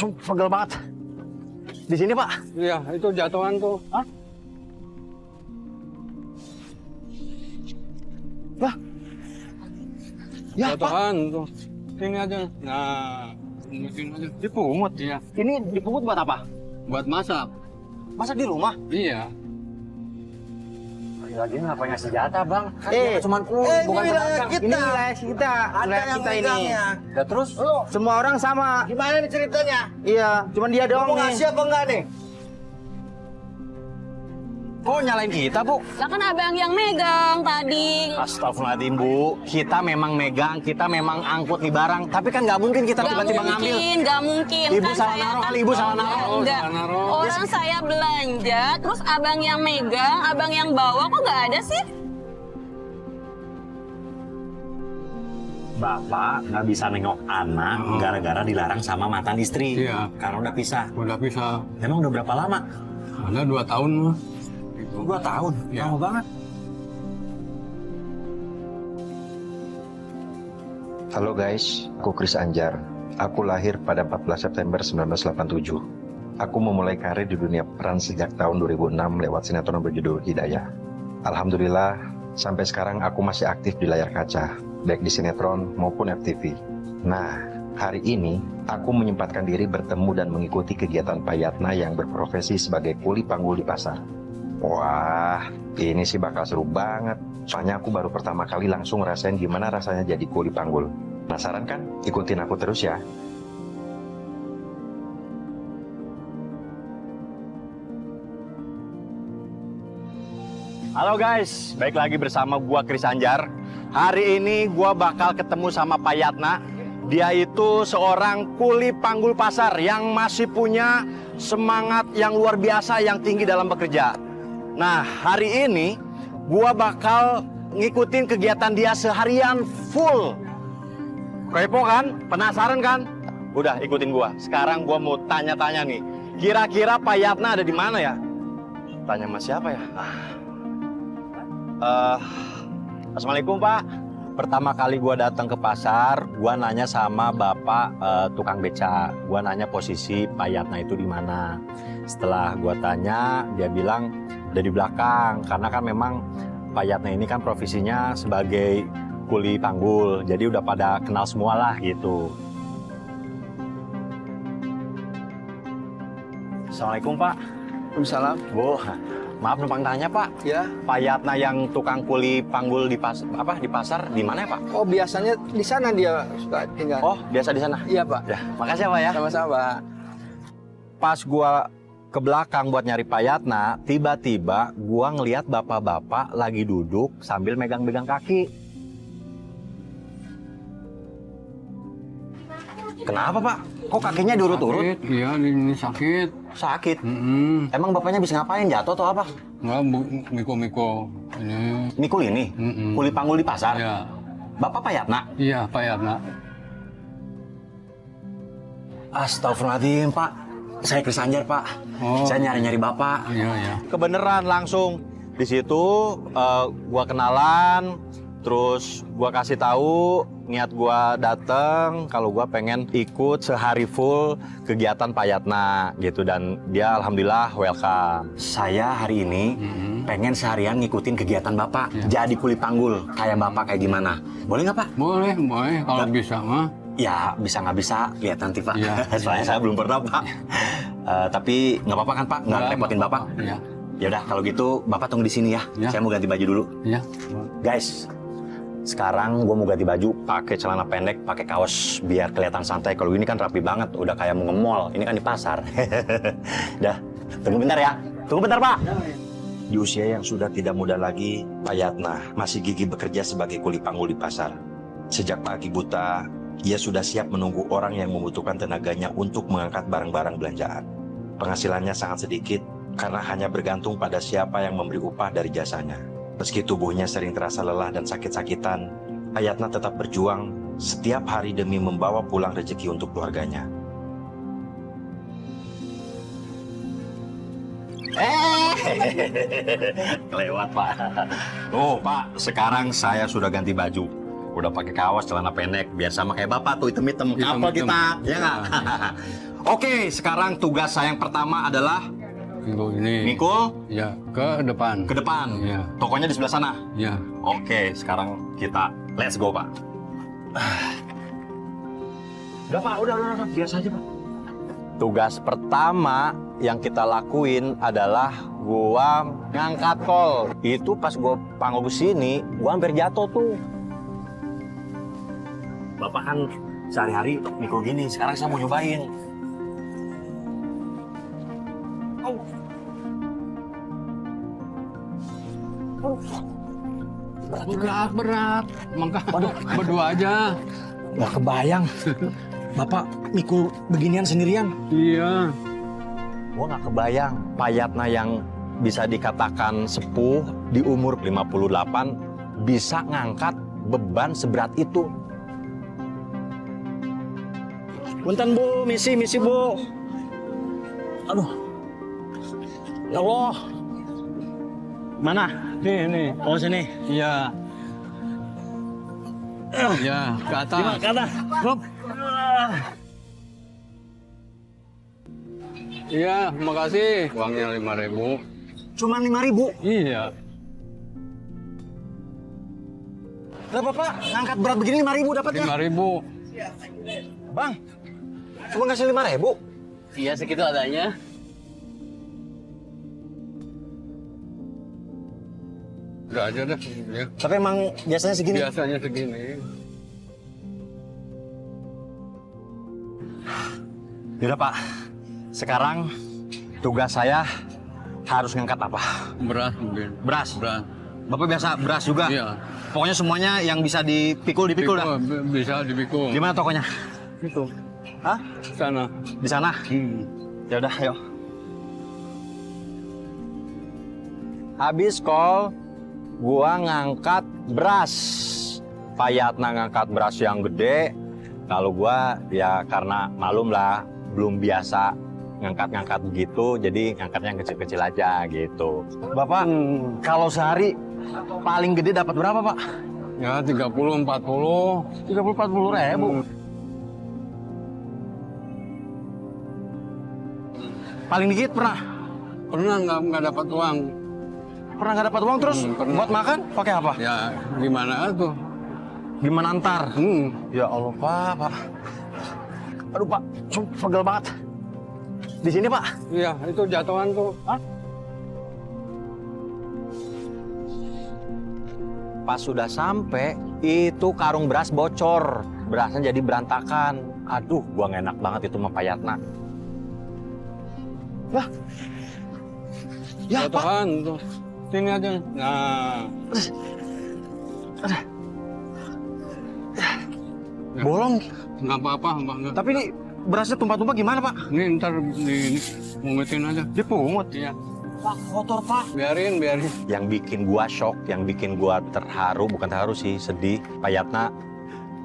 Pegel banget. Di sini, Pak. Iya, itu jatuhan tuh. Hah? Lah. Ya, Pak. Jatuhan tuh. Sini aja. Nah, sini aja. Dipungut. Iya. Ini dipungut buat apa? Buat masak. Masak di rumah? Iya. Lagi ngapain ngasih jatah, Bang? Cuma bukan wilayah kita. Ini wilayah kita. Ada Wilayah yang kita ini. megangnya. Ya terus semua orang sama. Gimana nih ceritanya? Iya, cuman dia Lu doang mau nih. ngasih apa enggak nih? Kok nyalain kita, Bu? Lah kan abang yang megang tadi. Astagfirullahaladzim, Bu. Kita memang megang, kita memang angkut nih barang. Tapi kan nggak mungkin kita tiba-tiba ngambil. Gak mungkin. Ibu Kan salah saya naruh kan- kali, Ibu salah naruh. Enggak. salah naruh. Orang saya belanja, terus abang yang megang, abang yang bawa, kok nggak ada sih? Bapak nggak bisa nengok anak gara-gara dilarang sama mantan istri. Iya. Karena udah pisah. Udah bisa. Emang udah berapa lama? Ada 2 tahun mah. 2 tahun. Iya. Lama banget. Halo guys, aku Chris Anjar. Aku lahir pada 14 September 1987. Aku memulai karir di dunia peran sejak tahun 2006 lewat sinetron berjudul Hidayah. Alhamdulillah, sampai sekarang aku masih aktif di layar kaca, baik di sinetron maupun FTV. Nah, hari ini aku menyempatkan diri bertemu dan mengikuti kegiatan Pak Yatna yang berprofesi sebagai kuli panggul di pasar. Wah, ini sih bakal seru banget. Soalnya aku baru pertama kali langsung ngerasain gimana rasanya jadi kuli panggul. Penasaran kan? Ikutin aku terus ya. Halo guys, baik lagi bersama gua Chris Anjar. Hari ini gua bakal ketemu sama Pak Yatna. Dia itu seorang kuli panggul pasar yang masih punya semangat yang luar biasa yang tinggi dalam bekerja. Nah, hari ini gua bakal ngikutin kegiatan dia seharian full. Kepo kan? Penasaran kan? Udah ikutin gua. Sekarang gua mau tanya-tanya nih. Kira-kira Pak Yatna ada di mana ya? Tanya sama siapa ya? Assalamualaikum Pak. Pertama kali gua datang ke pasar, gua nanya sama bapak tukang beca. Gua nanya posisi Pak Yatna itu di mana. Setelah gua tanya, dia bilang udah di belakang. Karena kan memang Pak Yatna ini kan profesinya sebagai kuli panggul, jadi udah pada kenal semua lah gitu. Assalamualaikum Pak. Waalaikumsalam. Bu, maaf numpang tanya Pak. Ya. Pak Yatna yang tukang kuli panggul di pasar di mana ya Pak? Oh, biasanya di sana dia suka tinggal. Oh, biasa di sana. Iya, Pak. Ya, makasih ya Pak ya. Sama-sama, Pak. Pas gua ke belakang buat nyari Pak Yatna, tiba-tiba gua ngelihat bapak-bapak lagi duduk sambil megang-megang kaki. Kenapa Pak? Kok kakinya diurut-urut? Sakit, iya ini sakit. Sakit. Mm-mm. Emang bapaknya bisa ngapain? Jatuh atau apa? Nggak, miko-miko. Ini. Mikul ini? Mm-mm. Kuli panggul di pasar? Iya. Bapak Pak Yatna? Iya, Pak Yatna. Astagfirullahaladzim Pak. Saya Chris Anjar Pak. Oh. Saya nyari-nyari Bapak. Iya, iya. Kebeneran langsung. Di situ gua kenalan. Terus gua kasih tahu niat gua dateng kalau gua pengen ikut sehari full kegiatan Pak Yatna gitu, dan dia alhamdulillah welcome. Saya hari ini pengen seharian ngikutin kegiatan Bapak, jadi kuli panggul kayak Bapak kayak gimana. Boleh nggak Pak? Boleh, boleh. Kalau bisa mah. Ya bisa nggak bisa lihat nanti Pak. Iya. Soalnya saya belum pernah Pak. Tapi nggak apa-apa kan Pak? Nggak repotin Bapak? Iya. Ya udah kalau gitu Bapak tunggu di sini ya. Ya. Saya mau ganti baju dulu. Iya. Guys, sekarang gue mau ganti baju, pakai celana pendek, pakai kaos biar kelihatan santai. Kalau ini kan rapi banget, udah kayak mau nge-mall. Ini kan di pasar. Dah, tunggu bentar ya. Tunggu bentar Pak. Di usia yang sudah tidak muda lagi, Pak Yatna masih gigih bekerja sebagai kuli panggul di pasar. Sejak pagi buta, ia sudah siap menunggu orang yang membutuhkan tenaganya untuk mengangkat barang-barang belanjaan. Penghasilannya sangat sedikit karena hanya bergantung pada siapa yang memberi upah dari jasanya. Meski tubuhnya sering terasa lelah dan sakit-sakitan, Pak Yatna tetap berjuang setiap hari demi membawa pulang rezeki untuk keluarganya. Kelewat Pak. Oh Pak, sekarang saya sudah ganti baju. Udah pakai kaos, celana pendek, biar sama kayak Bapak tuh hitam-hitam. Apa Hitam-hitam. kita? Ya nggak? Oke, sekarang tugas saya yang pertama adalah Minggu ini. mikul Ya, ke depan. ke depan. Iya. Tokonya di sebelah sana. Ya. Oke, sekarang kita let's go, Pak. Udah, Pak. Udah. Biasa aja, Pak. Tugas pertama yang kita lakuin adalah gua ngangkat kol. Itu pas gua panggung sini, gua hampir jatuh tuh. Bapak kan sehari-hari mikul gini, sekarang saya mau nyobain. Berat. Maka berdua aja. Nggak kebayang. Bapak mikul beginian sendirian. Iya. Gua nggak kebayang Payatna yang bisa dikatakan sepuh di umur 58 bisa ngangkat beban seberat itu. Punten Bu, misi Bu. Aduh. Ya Allah. Mana? Ini. Oh sini. Iya. Ya, ke atas. Ke atas. Hop. Iya, makasih. Uangnya 5.000. Cuman 5.000. Iya. Lah Bapak ngangkat berat begini 5.000 dapatnya. 5.000. Bang. Cuma ngasih 5.000. Iya, segitu adanya. Udah aja dah. Ya. Tapi emang biasanya segini. Biasanya segini. Yaudah Pak, sekarang tugas saya harus ngangkat apa? Beras mungkin. Beras. Beras. Bapak biasa beras juga? Iya. Pokoknya semuanya yang bisa dipikul dah. Bisa dipikul. Gimana tokonya? Itu. Hah? Sana. Di sana? Ya udah, ayo. Habis kol, gua ngangkat beras. Payatna ngangkat beras yang gede. Kalau gua ya karena malum lah, belum biasa ngangkat-ngangkat begitu, jadi ngangkatnya yang kecil-kecil aja gitu. Bapak, kalau sehari paling gede dapat berapa, Pak? Ya 30-40. 30-40 ribu. Paling dikit pernah? Pernah nggak dapat uang. Pernah nggak dapat uang terus Pernah. buat makan pakai apa? Ya gimana tuh? Gimana antar? Ya Allah Pak. Aduh Pak, pegel banget. Di sini Pak. Iya, itu jatuhan tuh. Hah? Pas sudah sampai, itu karung beras bocor. Berasnya jadi berantakan. Aduh, gua nggak enak banget itu sama Payatna. Lah. Ya Pak. Jatuhan tuh. Sini aja. Nah. Bolong. Nggak apa-apa, Mbak. Tapi ini berasnya tumpah-tumpah gimana Pak? Ini ntar dimungutin aja. Dipungut. Iya. Pak, kotor Pak. Biarin. Yang bikin gua shock, yang bikin gua terharu, bukan terharu sih, sedih. Payatna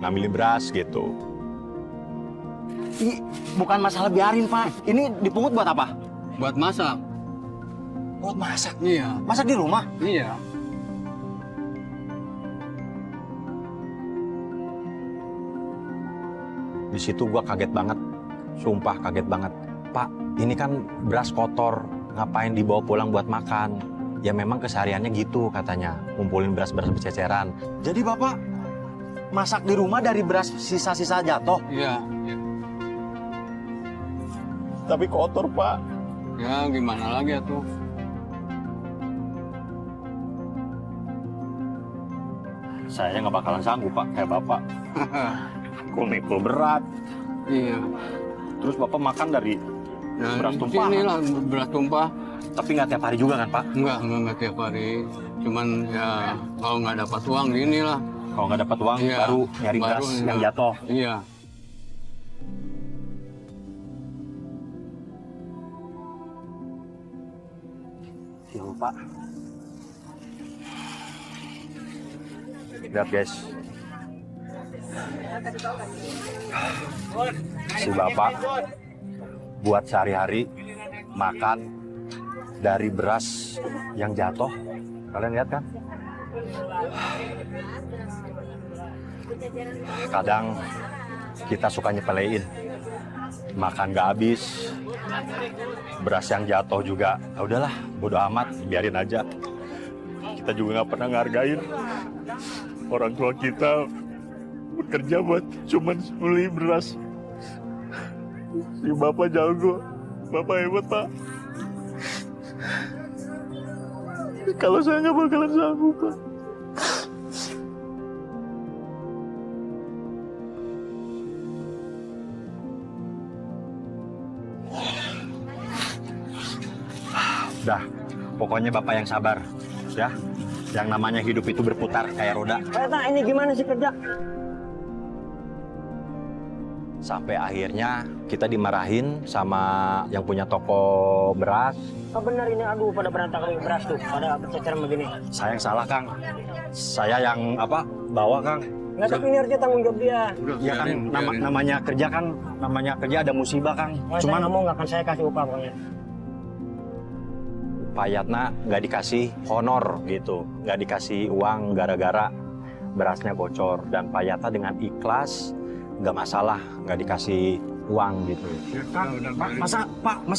ngambilin beras gitu. Ini bukan masalah biarin Pak. Ini dipungut buat apa? Buat masak. Buat masak. Iya. Masak di rumah? Iya. Di situ gua kaget banget. Sumpah kaget banget. Pak, ini kan beras kotor. Ngapain dibawa pulang buat makan? Ya memang kesehariannya gitu katanya. Ngumpulin beras-beras berceceran. Jadi Bapak masak di rumah dari beras sisa-sisa jatuh? Iya. Tapi kotor Pak. Ya gimana lagi tuh? Saya nggak bakalan sanggup Pak kayak Bapak. Mikul berat. Iya. Terus Bapak makan dari Nah, beras tumpah. inilah beras tumpah. Tapi nggak tiap hari juga kan Pak? Enggak tiap hari. Cuman ya kalau nggak dapat uang gini lah. Kalau nggak dapat uang Iya, baru nyari baru, beras iya. yang jatuh. Iya. Ya Pak. Lihat guys. Si Bapak buat sehari-hari makan dari beras yang jatuh. Kalian lihat kan? Kadang kita suka nyepelein. Makan nggak habis, beras yang jatuh juga. Ya udahlah, bodo amat, biarin aja. Kita juga nggak pernah ngargain orang tua kita bekerja buat cuman beli beras. Si bapak jago, bapak hebat pak. Kalau saya nggak bakalan sanggup pak. Udah, pokoknya bapak yang sabar, ya. Yang namanya hidup itu berputar kayak roda. Ini gimana sih kerja? Sampai akhirnya kita dimarahin sama yang punya toko beras. Oh benar ini, aduh pada berantakan beras tuh, pada bercecer begini. Saya yang salah, Kang. Saya yang bawa, Kang. Nggak, tapi ini harusnya tanggung jawab dia. Udah, Ya kan, biarin. namanya kerja ada musibah, Kang. Cuman nggak mau, nggak akan saya kasih upah pokoknya. Pak Yatna nggak dikasih honor gitu, nggak dikasih uang gara-gara berasnya bocor. Dan Pak Yatna dengan ikhlas, nggak masalah, nggak dikasih uang gitu. Masa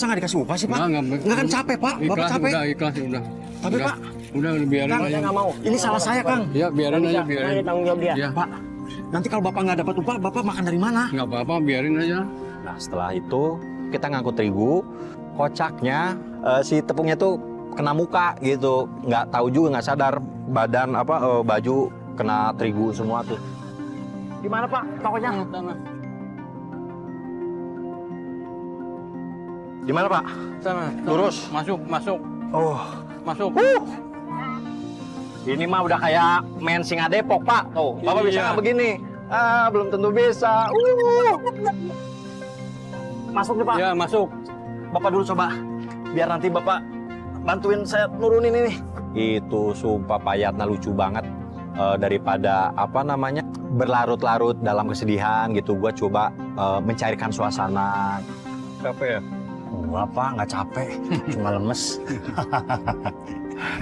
nggak dikasih upah sih Pak? Nggak kan capek Pak, Bapak Ikhlas, capek. udah ikhlas udah. Tapi Udah. Pak, Udah biarin Kang, aja. Saya nggak mau. ini salah saya Kang. Ya biarin aja, biarin. Ini tanggung jawab dia. Ya, Pak, nanti kalau Bapak nggak dapat upah, Bapak makan dari mana? nggak apa-apa, biarin aja. Nah setelah itu kita ngangkut terigu, kocaknya si tepungnya tuh kena muka gitu, nggak tahu juga, nggak sadar badan baju kena terigu semua tuh. Gimana Pak? Tokonya? Di mana Pak? Sana. Lurus. Masuk. Oh, Masuk. ini mah udah kayak main Singa Depok Pak. Tuh, Bapak bisa Iya. nggak begini? Belum tentu bisa. Masuk nih Pak. Ya, masuk. Bapak dulu coba, biar nanti Bapak bantuin saya nurunin ini. Itu sumpah Pak Yatna lucu banget. Daripada berlarut-larut dalam kesedihan gitu, gua coba mencairkan suasana. Capek ya? Enggak Pak, nggak capek, cuma lemes.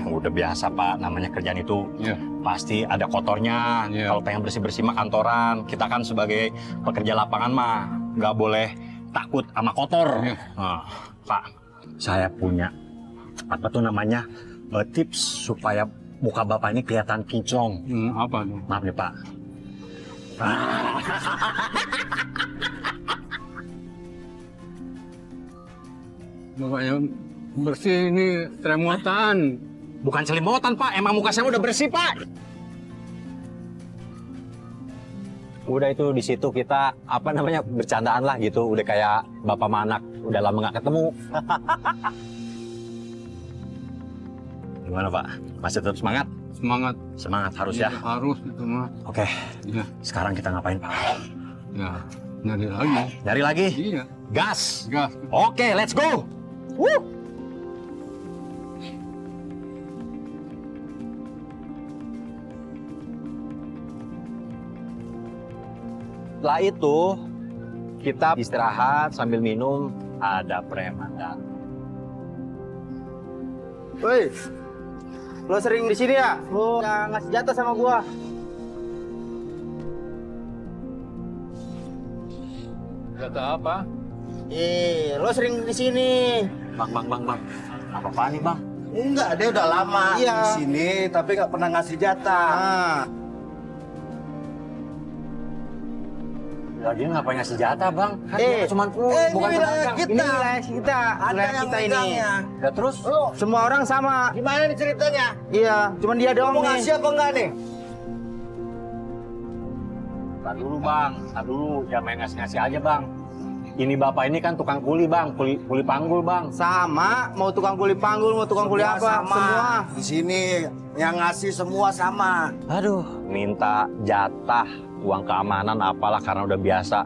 Udah biasa Pak, namanya kerjaan itu Iya. pasti ada kotornya. Iya. Kalau pengen bersih-bersih mah kantoran. Kita kan sebagai pekerja lapangan mah nggak boleh takut sama kotor. Iya. Nah, Pak, saya punya tips supaya muka Bapak ini kelihatan kinclong. Apa tuh? Maaf nih Pak. Makanya bersih ini remotan. Bukan selimutan Pak, emang muka saya udah bersih Pak. Udah itu di situ kita bercandaan lah gitu, udah kayak bapak sama anak, udah lama nggak ketemu. Gimana Pak? Masih tetap semangat? Semangat. Semangat harus ya. Harus itu mah. Oke, Ya, sekarang kita ngapain Pak? ya. Nyari lagi. Nyari lagi? Iya. Gas. Gas. Oke, let's go. Woo! Setelah itu kita istirahat sambil minum, ada preman datang. Woi, lo sering di sini ya? Lo ngasih jatah sama gua. Kata apa? Lo sering di sini. Bang. Apa-apaan nih Bang? Enggak, dia udah lama Iya. di sini tapi nggak pernah ngasih jatah. Nah, Lagi ngapain ngasih jatah Bang? Kan Eh, dia cuma ini bukan wilayah pedagang. kita. ini wilayah kita, Ada wilayah yang kita ini. megangnya. Ya terus? Semua orang sama. Gimana nih ceritanya? Iya, cuman dia doang Mau nih. ngasih apa enggak nih? Tar dulu Bang, tar dulu. Jangan main ngasih-ngasih aja Bang. Ini Bapak ini kan tukang kuli Bang, kuli panggul Bang. Sama, mau tukang kuli panggul, mau tukang kuli Semua apa, sama. semua. Di sini yang ngasih semua sama. Aduh, minta jatah uang keamanan apalah karena udah biasa.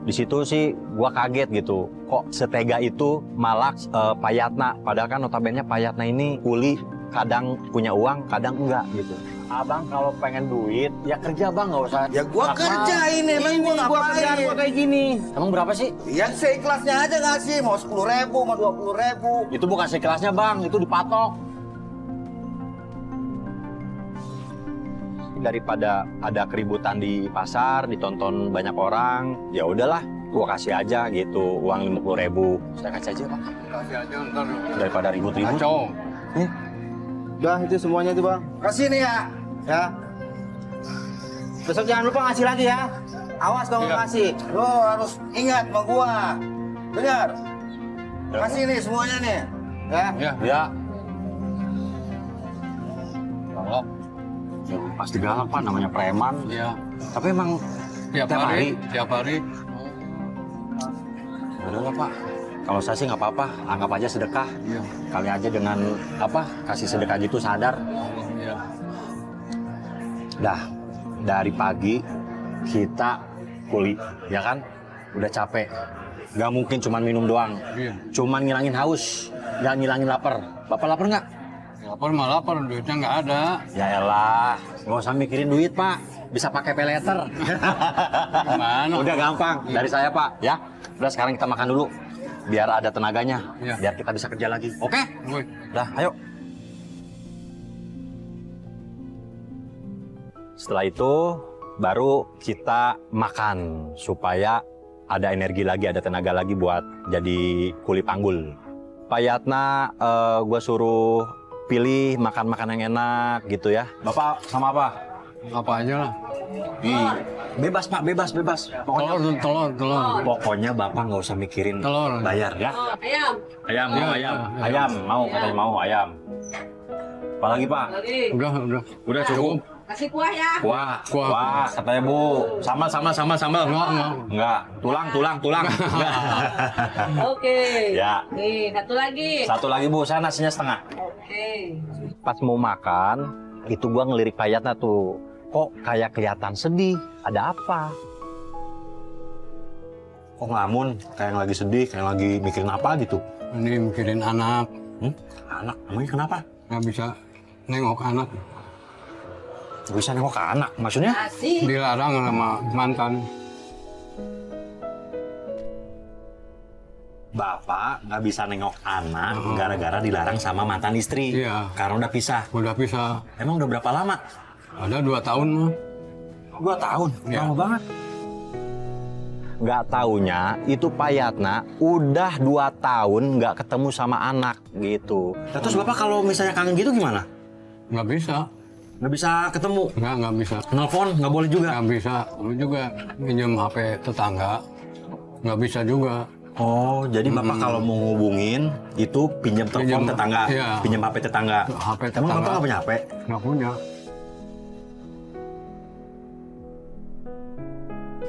Di situ sih gua kaget gitu. Kok setega itu malak Pak Yatna. Padahal kan notabene Pak Yatna ini kuli, kadang punya uang, kadang enggak gitu. Abang kalau pengen duit, ya kerja Bang, nggak usah. Ya gua nakal. kerja ini, emang Ini gua gua kerjaan gua ngapain? kayak gini. Emang berapa sih? Ya seikhlasnya aja ngasih, mau 10.000, mau 20.000. Itu bukan sekelasnya Bang, itu dipatok. daripada ada keributan di pasar, ditonton banyak orang, ya udahlah, gua kasih aja gitu uang 50.000. Saya kasih aja Pak, Kasih aja ntar daripada ribut-ribut. kacau. Udah itu semuanya itu bang. Kasih nih ya. Ya. Besok jangan lupa ngasih lagi ya. Awas kalau nggak ngasih. Lo harus ingat sama gua. Dengar. Kasih nih semuanya nih. Ya. Ya, Ya. Galak. Ya, pasti galak Pak, namanya preman. ya. Tapi emang Tiap hari, tiap hari. udahlah Pak. Kalau saya sih nggak apa-apa, anggap aja sedekah. Iya. Kali aja dengan kasih sedekah gitu sadar. Ya. Dah, dari pagi kita kuli, ya kan? Udah capek. Gak mungkin cuman minum doang. Iya. Cuman ngilangin haus, gak ngilangin lapar. Bapak lapar nggak? Lapar mah lapar, duitnya nggak ada. Ya elah, nggak usah mikirin duit Pak. Bisa pakai peleter. Gimana? Udah gampang, dari saya Pak. Ya, udah sekarang kita makan dulu. Biar ada tenaganya, Iya. biar kita bisa kerja lagi. Oke? Woi. Dah, ayo. Setelah itu baru kita makan supaya ada energi lagi, ada tenaga lagi buat jadi kuli panggul. Pak Yatna, gue suruh pilih makan-makan yang enak gitu ya. Bapak sama apa? Apa aja lah. Bebas Pak, bebas. Pokoknya, Telur. pokoknya Bapak nggak usah mikirin Telur. bayar ya. Ayam. Ayam, mau Iya, ayam. iya. Ayam, mau katanya mau ayam. Apalagi Pak? Udah. Udah cukup. Kasih kuah ya. Kuah, katanya Bu. Sambal. Enggak. Tulang. Enggak. Oke. Ya. Nih, satu lagi. Satu lagi Bu, saya nasinya setengah. Oke. Pas mau makan, itu gua ngelirik Pak Yatna tuh. Kok kayak kelihatan sedih? Ada apa? Kok ngelamun? Kayak yang lagi sedih, kayak lagi mikirin apa gitu. Ini mikirin anak. Anak, emangnya kenapa? Nggak bisa nengok anak. Gak bisa nengok ke anak, maksudnya? Kasih. Dilarang sama mantan. Bapak nggak bisa nengok anak gara-gara dilarang sama mantan istri. Iya. Karena udah pisah. Udah bisa. Emang udah berapa lama? Ada 2 tahun mah. 2 tahun. Iya. Lama banget. Nggak taunya itu Pak Yatna udah 2 tahun nggak ketemu sama anak gitu. Terus Bapak kalau misalnya kangen gitu gimana? Nggak bisa. Nggak bisa ketemu? Nggak bisa. Nelfon nggak boleh juga? Nggak bisa. Lu juga pinjam HP tetangga. Nggak bisa juga. Oh, jadi Bapak kalau mau ngubungin itu pinjam telepon Pinjam, tetangga, iya. pinjam HP tetangga. HP Emang tetangga. Bapak nggak punya HP? Nggak punya.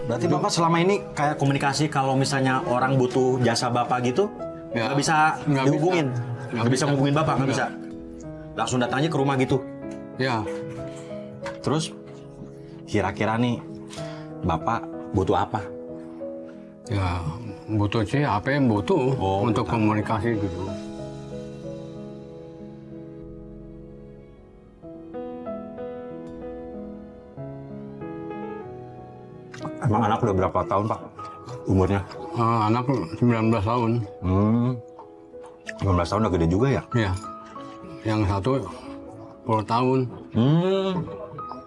Berarti Bapak selama ini kayak komunikasi kalau misalnya orang butuh jasa Bapak gitu, Ya, nggak bisa nggak dihubungin, bisa. nggak bisa ngubungin Bapak, nggak bisa. Nggak. Langsung datang aja ke rumah gitu. Ya, Terus kira-kira nih Bapak butuh apa? ya butuh sih HP butuh Oh, untuk komunikasi gitu. Emang anak udah berapa tahun Pak umurnya? Anak 19 tahun. 19 tahun udah gede juga ya? Ya, yang satu 10 tahun.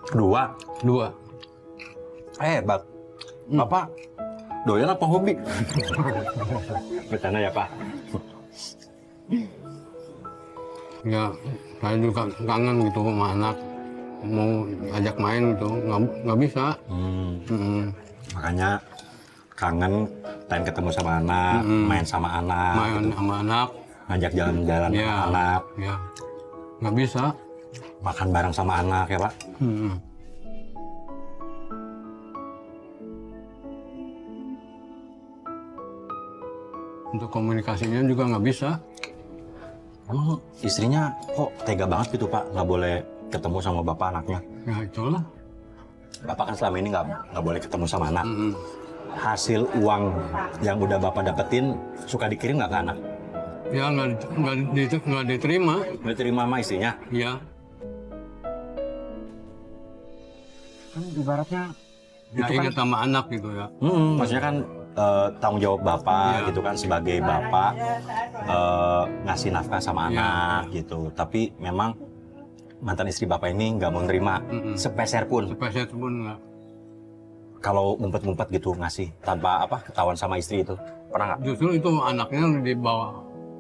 Kedua? 2. Hebat. Bapak doyan apa hobi? Bercanda ya Pak? Ya, saya juga kangen gitu sama anak. Mau ajak main gitu, nggak bisa. Makanya kangen pengen ketemu sama anak, main sama anak, Main sama anak, ngajak jalan-jalan sama ya, anak, ya, nggak bisa. makan bareng sama anak ya Pak. Untuk komunikasinya juga nggak bisa. Emang istrinya kok tega banget gitu Pak, nggak boleh ketemu sama bapak anaknya? Ya itulah. Bapak kan selama ini nggak boleh ketemu sama anak. Hasil uang yang udah bapak dapetin suka dikirim nggak ke anak? Ya nggak diterima. Nggak diterima sama istrinya? Ya, Kan ibaratnya ya itu kan, ingat sama anak gitu ya. maksudnya kan tanggung jawab bapak Iya. gitu kan sebagai bapak ngasih nafkah sama Iya. anak gitu. Tapi memang mantan istri Bapak ini nggak mau nerima sepeser pun. Sepeser pun nggak. Kalau ngumpet-ngumpet gitu ngasih tanpa ketahuan sama istri itu. Pernah nggak? Justru itu anaknya dibawa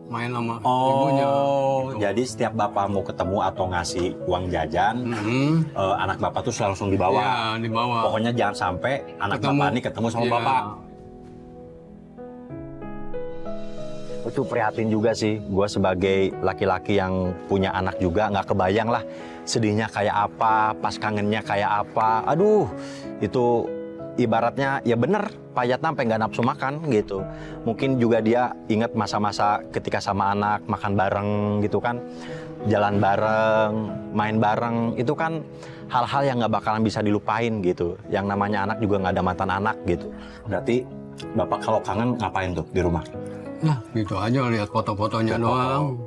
main sama ibunya. Gitu. Jadi setiap Bapak mau ketemu atau ngasih uang jajan, anak Bapak tuh langsung dibawa. Iya, dibawa. Pokoknya jangan sampai anak Bapak ini ketemu sama Iya. Bapak. Itu prihatin juga sih. Gue sebagai laki-laki yang punya anak juga nggak kebayang lah sedihnya kayak apa, pas kangennya kayak apa. Aduh, itu ibaratnya ya bener Payatna sampai nggak nafsu makan gitu. Mungkin juga dia ingat masa-masa ketika sama anak makan bareng gitu kan, jalan bareng, main bareng, itu kan hal-hal yang nggak bakalan bisa dilupain gitu. Yang namanya anak juga nggak ada mantan anak gitu. Berarti Bapak kalau kangen ngapain tuh di rumah? Nah, gitu aja lihat foto-fotonya doang.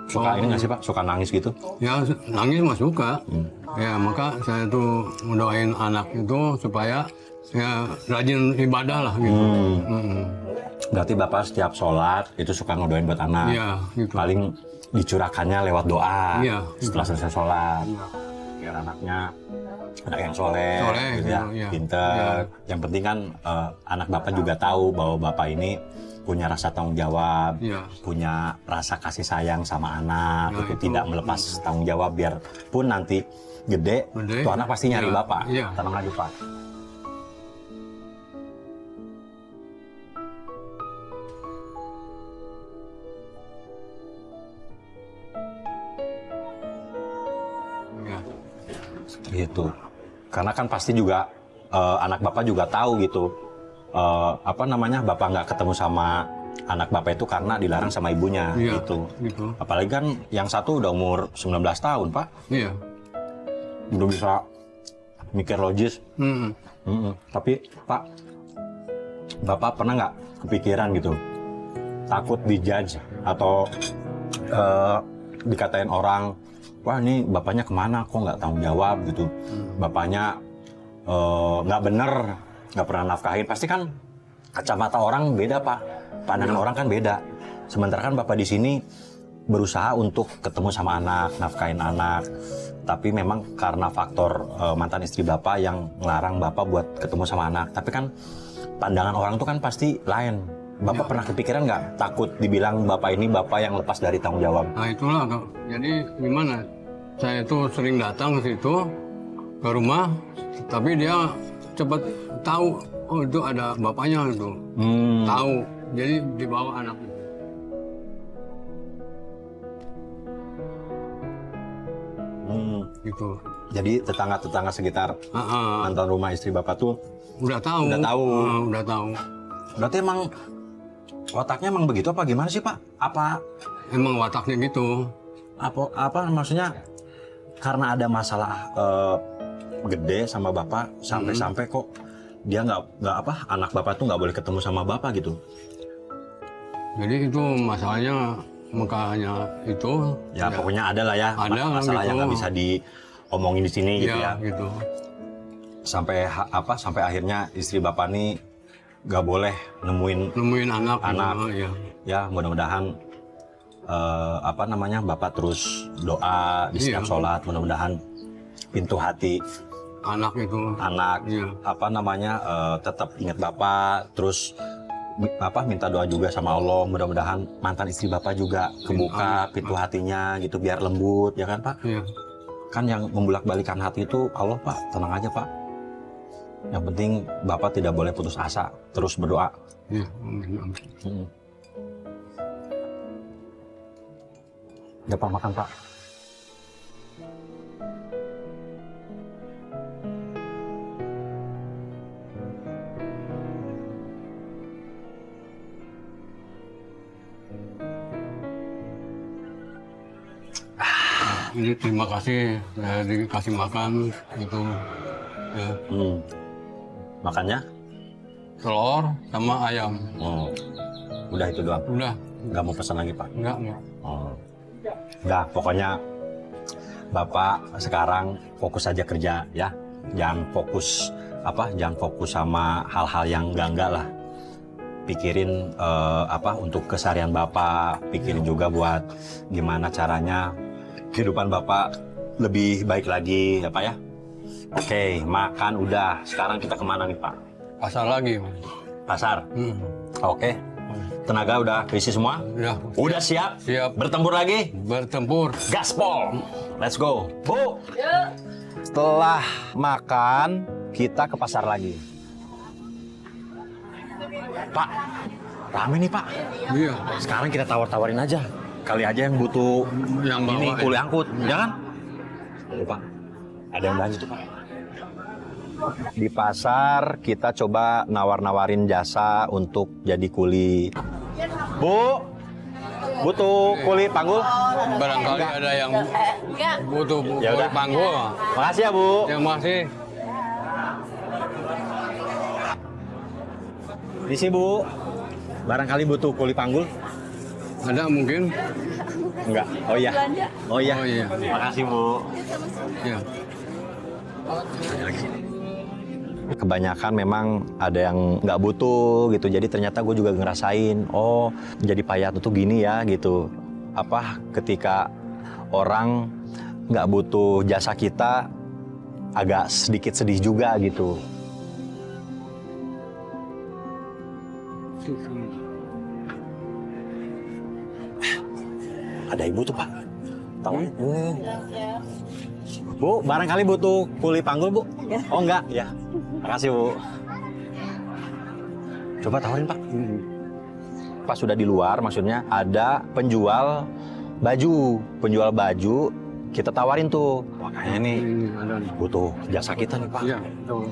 Suka ini nggak sih Pak? Suka nangis gitu? Ya nangis mah suka. Ya maka saya tuh mendoain anak itu supaya ya rajin ibadah lah gitu. Berarti Bapak setiap sholat itu suka ngedoain buat anak. Iya, gitu. Paling dicurahkannya lewat doa. Iya, Setelah selesai sholat. Biar anaknya anak yang soleh, gitu ya, iya. pinter. Yang penting kan anak Bapak juga tahu bahwa Bapak ini punya rasa tanggung jawab, Iya. punya rasa kasih sayang sama anak, Nah, itu itu. tidak melepas tanggung jawab. Biarpun nanti gede, tuh anak pasti nyari Iya, Bapak. iya. Tenang aja Pak. Ya. Gitu. Karena kan pasti juga anak Bapak juga tahu gitu. Bapak nggak ketemu sama anak Bapak itu karena dilarang sama ibunya Iya, gitu. gitu. Apalagi kan yang satu udah umur 19 tahun, Pak. Iya. Udah bisa mikir logis. Tapi, Pak, Bapak pernah nggak kepikiran gitu? Takut dijudge atau dikatain orang, wah ini bapaknya kemana, kok nggak tanggung jawab gitu. Bapaknya nggak bener, nggak pernah nafkahin. Pasti kan kacamata orang beda Pak, pandangan orang kan beda. Sementara kan Bapak di sini berusaha untuk ketemu sama anak, nafkahin anak. Tapi memang karena faktor mantan istri Bapak yang ngelarang Bapak buat ketemu sama anak. Tapi kan pandangan orang tuh kan pasti lain. Bapak pernah kepikiran nggak takut dibilang Bapak ini Bapak yang lepas dari tanggung jawab? Nah itulah Kak. Jadi gimana? Saya itu sering datang ke situ ke rumah, tapi dia cepat tahu oh itu ada bapaknya itu. Tahu. Jadi dibawa anak itu. Gitu. Jadi tetangga-tetangga sekitar mantan rumah istri Bapak tuh Udah tahu. Udah tahu. Udah tahu. berarti emang otaknya emang begitu apa gimana sih Pak? Apa Emang wataknya gitu. maksudnya karena ada masalah gede sama Bapak sampai-sampai kok dia nggak anak Bapak tuh nggak boleh ketemu sama Bapak gitu? Jadi itu masalahnya makanya itu. Ya, pokoknya ada lah ya Ada lah masalah gitu. yang nggak bisa diomongin di sini gitu ya. Gitu. Sampai sampai akhirnya istri Bapak nih nggak boleh Nemuin anak. Anak. Gitu. Ya. ya mudah-mudahan Bapak terus doa di setiap Iya. sholat, mudah-mudahan pintu hati Anak itu. anak Iya. tetap ingat Bapak, terus minta doa juga sama Allah, mudah-mudahan mantan istri Bapak juga kebuka pintu hatinya gitu biar lembut ya kan Pak? Iya. Kan yang membulak-balikan hati itu Allah Pak, tenang aja Pak. Yang penting Bapak tidak boleh putus asa, terus berdoa. Iya. Dapat makan Pak. Ini terima kasih saya dikasih makan itu ya, Makannya? telur sama ayam. Udah itu doang. Udah. Nggak mau pesan lagi Pak? Enggak. Udah, pokoknya Bapak sekarang fokus aja kerja ya. Jangan fokus sama hal-hal yang enggak lah. pikirin untuk keseharian Bapak, pikirin juga buat gimana caranya kehidupan Bapak lebih baik lagi ya Pak ya. Oke, makan udah. Sekarang kita kemana nih Pak? Pasar lagi. Pasar. Oke. Tenaga udah keisi semua? Ya. Udah siap? Siap. Bertempur lagi? Bertempur. Gaspol. Let's go. Bu. Setelah makan, kita ke pasar lagi. Pak, rame nih Pak. Iya. Sekarang kita tawar-tawarin aja. Kali aja yang butuh Yang bawa, ini ya. kuli angkut, jangan? Ayo Pak, ada yang belanja tuh Pak. Di pasar kita coba nawar-nawarin jasa untuk jadi kuli. Bu, butuh kuli panggul? Barangkali ada yang butuh Ya udah. panggul. Makasih ya Bu. Yang masih. Di sini Bu, barangkali butuh kuli panggul? Ada mungkin. Enggak. Oh iya. Oh iya. Oh iya. Makasih Bu. Ya. Kebanyakan memang ada yang nggak butuh gitu, jadi ternyata gue juga ngerasain, oh jadi payat tuh gini ya gitu. Ketika orang nggak butuh jasa kita, agak sedikit sedih juga gitu. Ada ibu tuh Pak, tahu? Bu, barangkali butuh kuli panggul Bu? Oh enggak, ya. Makasih Bu. Coba tawarin Pak. Pas sudah di luar, maksudnya ada penjual baju, kita tawarin tuh. Wah kayaknya nih Ada. butuh jasa kita nih Pak. Iya. Tuh.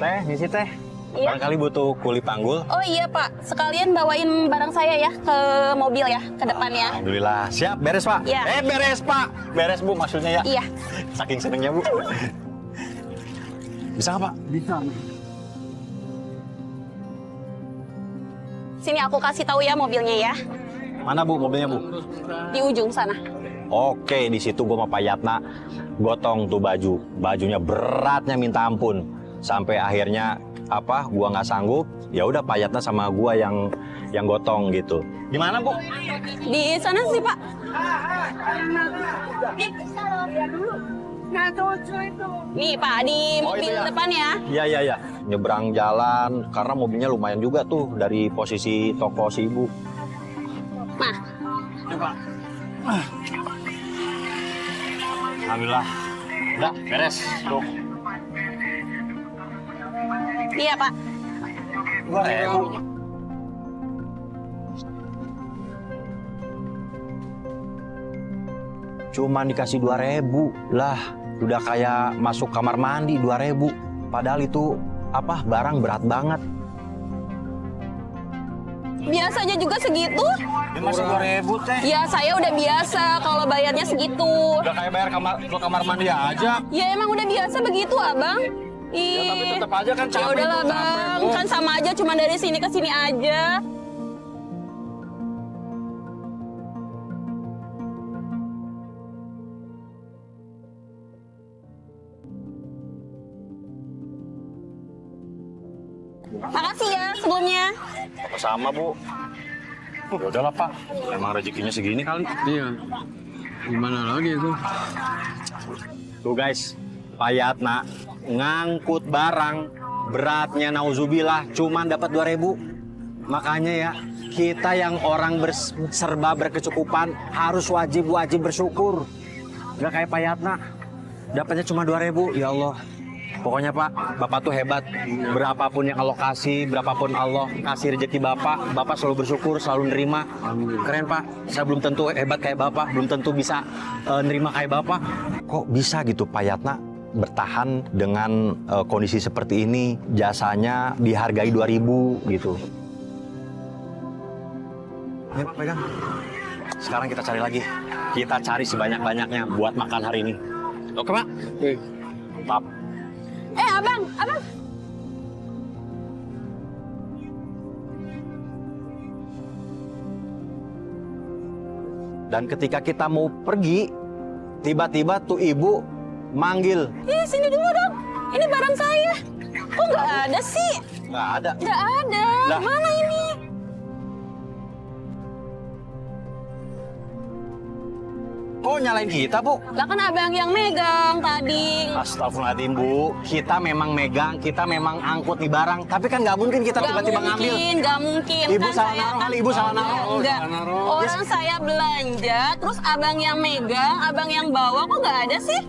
Teh, ngisi teh. Iya. Barangkali butuh kuli panggul. Oh iya Pak, sekalian bawain barang saya ya ke mobil ya, ke depan ya. Alhamdulillah, siap, beres Pak. Iya. Beres Pak. Beres Bu maksudnya ya. Iya. Saking senengnya Bu. Bisa nggak Pak? Bisa. Sini aku kasih tahu ya mobilnya ya, Mana Bu mobilnya Bu? di ujung sana. Oke, di situ gue sama Pak Yatna gotong tuh bajunya beratnya minta ampun, sampai akhirnya gua nggak sanggup, ya udah Pak Yatna sama gua yang gotong gitu. Di mana Bu? Di sana sih Pak. Nih Pak, di Oh, mobil itu ya? depan ya. Iya. Nyebrang jalan karena mobilnya lumayan juga tuh dari posisi toko si ibu. Nah, Alhamdulillah, udah beres tuh. iya Pak. 2.000. Cuman dikasih 2.000 lah, udah kayak masuk kamar mandi 2.000. Padahal itu barang berat banget. Biasanya juga segitu? Dia masih 2.000 teh. Ya saya udah biasa kalau bayarnya segitu. Udah kayak bayar kamar mandi aja. Ya emang udah biasa begitu Abang. Ya, tapi tetap aja kan Ya capek. udahlah Bu, capek, Bang, Bu. kan sama aja cuma dari sini ke sini aja. Makasih ya sebelumnya. Sama Bu. Ya udahlah Pak, emang rezekinya segini kali. Iya. Gimana lagi itu? Tuh guys, Pak Yatna ngangkut barang beratnya nauzubillah cuman dapat 2.000. Makanya ya, kita yang orang serba berkecukupan harus wajib bersyukur. Nggak kayak Pak Yatna, dapatnya cuma 2.000. Ya Allah, pokoknya Pak, Bapak tuh hebat. Berapapun yang Allah kasih, berapapun Allah kasih rezeki Bapak selalu bersyukur, selalu nerima. Keren Pak, saya belum tentu hebat kayak Bapak, belum tentu bisa nerima kayak Bapak. Kok bisa gitu Pak Yatna bertahan dengan kondisi seperti ini, jasanya dihargai 2.000 gitu. Ini Pak pegang. Sekarang kita cari lagi. Kita cari sebanyak-banyaknya buat makan hari ini. Oke Pak? Oke. Mantap. Abang. Dan ketika kita mau pergi, tiba-tiba tuh ibu manggil. Sini dulu dong. Ini barang saya. Kok nggak ada sih? Nggak ada. Nggak ada. Lah. Mana ini? Oh, nyalain kita, Bu? Lah kan abang yang megang tadi. Astagfirullahaladzim, Bu. Kita memang megang, kita memang angkut nih barang. Tapi kan nggak mungkin kita tiba-tiba ngambil. Gak mungkin. Ibu Kan salah saya naruh kan- kali, Ibu salah naruh. Enggak. salah naruh. Orang saya belanja, terus abang yang megang, abang yang bawa, kok nggak ada sih?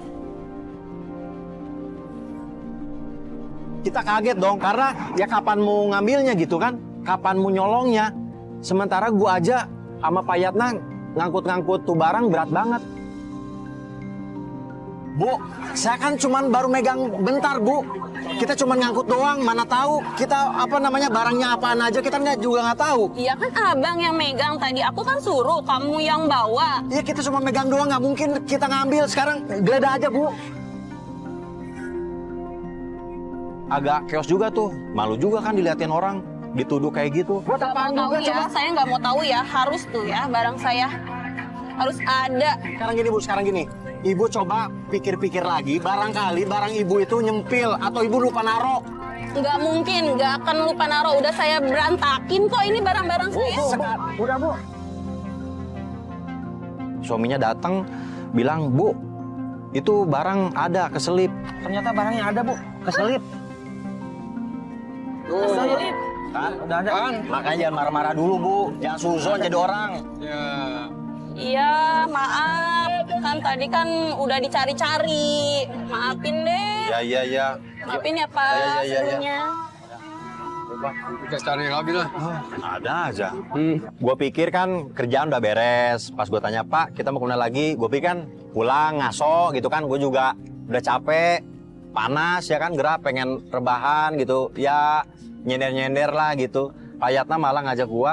Kita kaget dong, karena ya kapan mau ngambilnya gitu kan? Kapan mau nyolongnya? Sementara gua aja sama Pak Yatna ngangkut-ngangkut tuh barang berat banget. Bu, saya kan cuman baru megang bentar, Bu. Kita cuman ngangkut doang, mana tahu kita barangnya apaan aja, kita juga nggak tahu. Iya kan abang yang megang tadi, aku kan suruh kamu yang bawa. Iya, kita cuma megang doang, nggak mungkin kita ngambil. Sekarang geledah aja, Bu. Agak chaos juga tuh, malu juga kan diliatin orang, dituduh kayak gitu. Buat Gak apaan mau tahu juga ya, coba? saya nggak mau tahu ya, harus tuh ya barang saya harus ada. Sekarang gini, Bu, sekarang gini. Ibu coba pikir-pikir lagi, barangkali barang ibu itu nyempil atau ibu lupa naro. Nggak mungkin, nggak akan lupa naruh. Udah saya berantakin kok ini barang-barang saya. Udah, Bu. Suaminya datang bilang, Bu, itu barang ada keselip. Ternyata barangnya ada, Bu. Keselip. Keselip. Kan? Udah ada. Kan? Makanya jangan marah-marah dulu, Bu. Jangan suzon jadi orang. Ya. Iya, maaf. Kan tadi kan udah dicari-cari. Maafin deh. Ya. Maafin ya, Pak. Ya. Sebelumnya. Kita cari lagi lah. Ada aja. Gue pikir kan kerjaan udah beres. Pas gue tanya, Pak, kita mau kemana lagi? Gue pikir kan pulang, ngaso gitu kan. Gue juga udah capek, panas ya kan, gerah, pengen rebahan gitu. Ya nyender-nyender lah gitu. Pak Yatna malah ngajak gue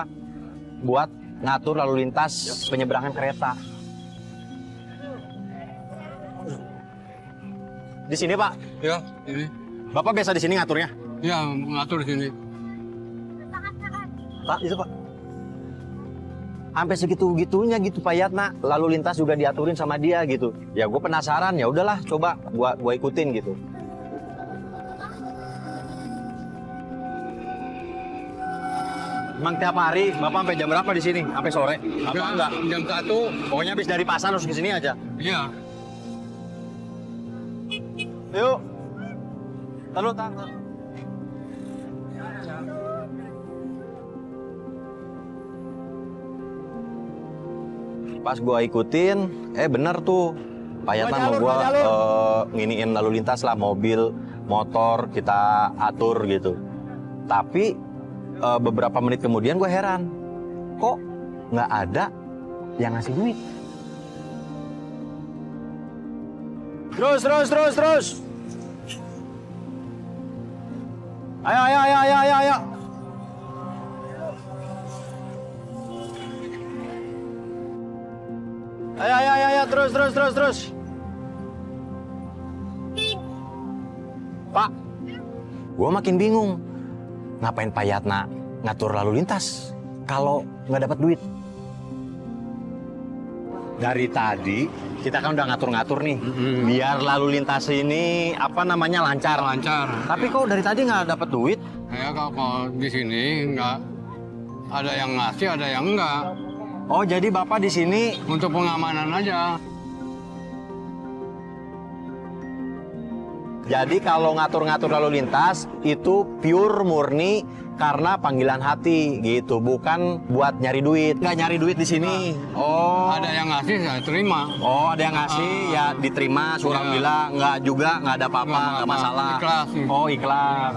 buat ngatur lalu lintas penyeberangan kereta. Di sini, Pak. Ya, ini. Bapak biasa di sini ngaturnya? Ya, mengatur di sini. Pak, itu Pak. Sampai segitu-gitunya gitu Pak Yatna. Lalu lintas juga diaturin sama dia gitu. Ya gue penasaran, ya udahlah coba gua ikutin gitu. Emang tiap hari Bapak sampai jam berapa di sini? Sampai sore? Apa enggak? Jam 1. Pokoknya habis dari pasar harus ke sini aja. Iya. Yuk. Tahu. Pas gua ikutin, bener tuh. Pak Yatna mau gua nginiin lalu lintas lah, mobil, motor, kita atur gitu. Tapi beberapa menit kemudian gua heran, kok nggak ada yang ngasih duit. Terus. Ayo. Ayo, terus. Pak, gua makin bingung. Ngapain Pak Yatna ngatur lalu lintas kalau nggak dapat duit? Dari tadi kita kan udah ngatur-ngatur nih, biar lalu lintas ini lancar. Lancar. Tapi kok dari tadi nggak dapat duit? Ya, kalau di sini nggak ada yang ngasih, ada yang enggak. Oh, jadi Bapak di sini Untuk pengamanan aja. jadi kalau ngatur-ngatur lalu lintas itu pure murni karena panggilan hati gitu, bukan buat nyari duit. Nggak nyari duit di sini. Oh. Ada yang ngasih, saya terima. Oh, ada yang ngasih ya diterima, surat Iya. bilang nggak juga, nggak ada apa-apa, Nggak nggak apa-apa. masalah. Ikhlas. Oh, ikhlas.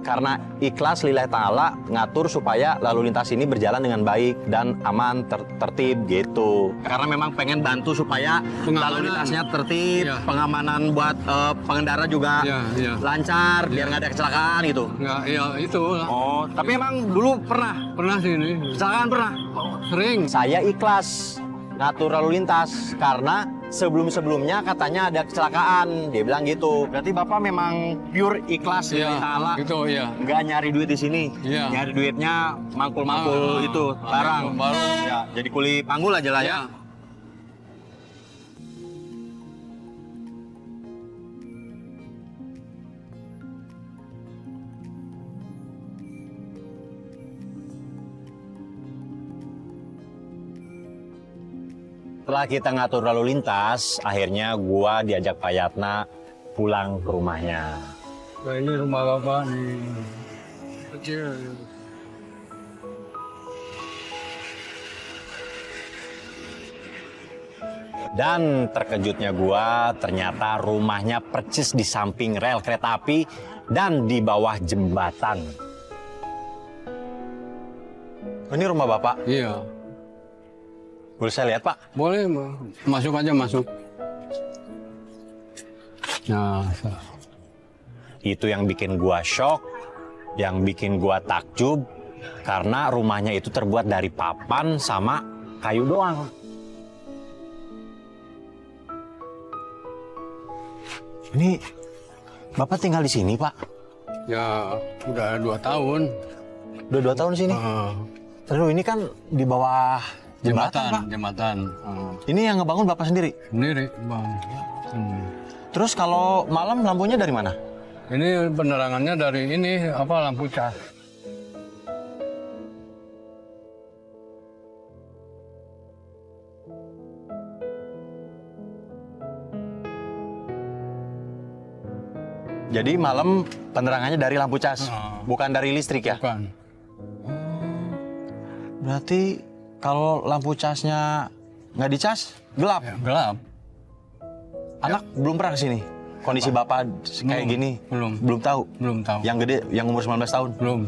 Karena ikhlas lillahi ta'ala ngatur supaya lalu lintas ini berjalan dengan baik dan aman, tertib gitu. Karena memang pengen bantu supaya Pengamanan. lalu lintasnya tertib, Iya. pengamanan buat pengendara juga Iya. lancar, biar nggak ada kecelakaan gitu. Nggak, ya itu lah. Oh, tapi emang dulu pernah Pernah sini. kecelakaan pernah? Sering. Saya ikhlas ngatur lalu lintas karena sebelum-sebelumnya katanya ada kecelakaan. Dia bilang gitu. Berarti Bapak memang pure ikhlas Iya, lillahi ta'ala. gitu ya. Nggak nyari duit di sini. Iya. Nyari duitnya mangkul-mangkul itu barang. Barang. Ya, jadi kuli panggul aja lah ya. Ya. Setelah kita ngatur lalu lintas, akhirnya gua diajak Pak Yatna pulang ke rumahnya. Nah, ini rumah bapak nih. Kecil. Dan terkejutnya gua, ternyata rumahnya persis di samping rel kereta api dan di bawah jembatan. Ini rumah Bapak. Iya. Boleh saya lihat, Pak? Boleh, masuk aja masuk. Nah, Itu yang bikin gua shock, yang bikin gua takjub, karena rumahnya itu terbuat dari papan sama kayu doang. Ini Bapak tinggal di sini, Pak? ya udah 2 tahun. Udah 2 tahun di sini? Terus ini kan di bawah jembatan, Pak. Jembatan. Ini yang ngebangun Bapak sendiri? Sendiri, Bang. Terus kalau malam lampunya dari mana? Ini penerangannya dari ini lampu cas. Jadi malam penerangannya dari lampu cas, bukan dari listrik ya? Bukan. Berarti kalau lampu casnya nggak dicas, gelap. Ya, gelap. Anak belum pernah kesini. Kondisi Bapak kayak gini? Belum tahu? Belum tahu. Yang gede, yang umur 19 tahun? Belum.